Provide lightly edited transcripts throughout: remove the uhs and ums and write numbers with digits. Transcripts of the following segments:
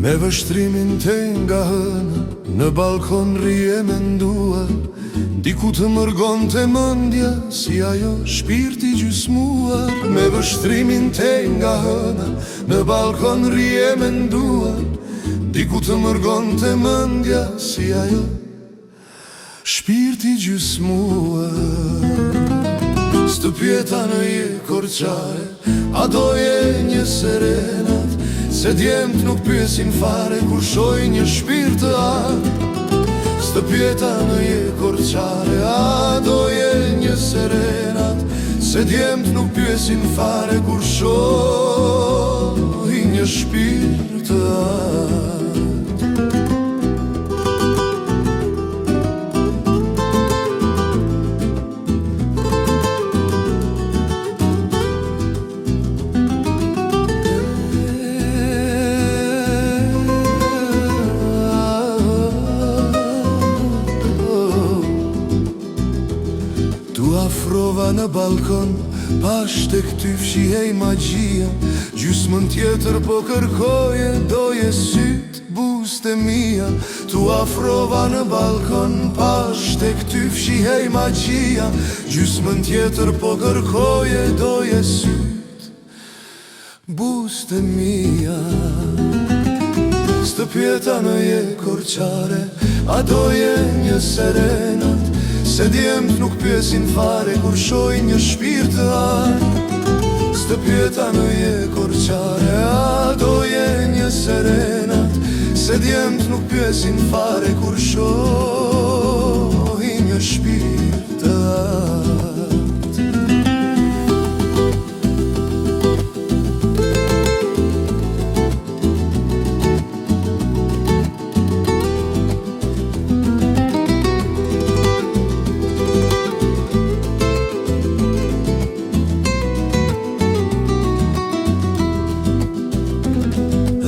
Me vështrimin te nga hëna, në balkon rije mendua, diku të mërgon të mëndja, si ajo shpirti gjysmuar. Me vështrimin te nga hëna, në balkon rije mendua, diku të mërgon të mëndja, si ajo shpirti gjysmuar. Stë pjeta në je korçare, a doje një serenat, se djemt nuk pyesin fare kur shoj një shpirt të ardh. Stë pjeta në je korçare, a doje një serenat, se djemt nuk pyesin fare kur shoj një shpirt të ardh. Afrova në balkon, pash të këty fshihej magjia, gjysmën tjetër po kërkoje, doje syt buste mia. Tu afrova në balkon, pash të këty fshihej magjia, gjysmën tjetër po kërkoje, doje syt buste mia. Stë pjeta në je korçare, a doje një serenat, se djemt nuk pyesin fare kur shoj një shpirt të ardh. Stë pjeta në je korçare, a doje një serenat, se djemt nuk pyesin fare kur shoj një shpirt të ardh.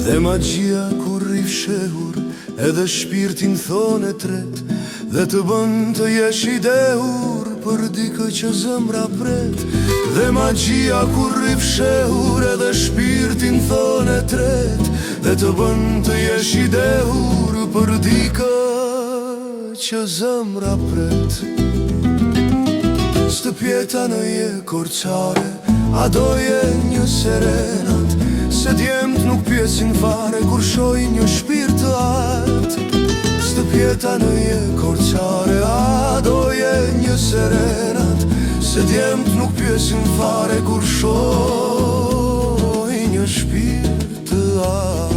Dhe magjia kur rifshehur, edhe shpirtin thone tret, dhe të bën të jesh i dehur për dikë që zëmra pret. Dhe magjia kur rifshehur, edhe shpirtin thone tret, dhe të bën të jesh i dehur për dikë që zëmra pret. Stë pjeta në je korçare, a doje një serenat, se djemt nuk pyesin fare kur shoj një shpirt të ardh. Stë pjeta në je korçare, a doje një serenat, se djemt nuk pyesin fare kur shoj një shpirt të ardh.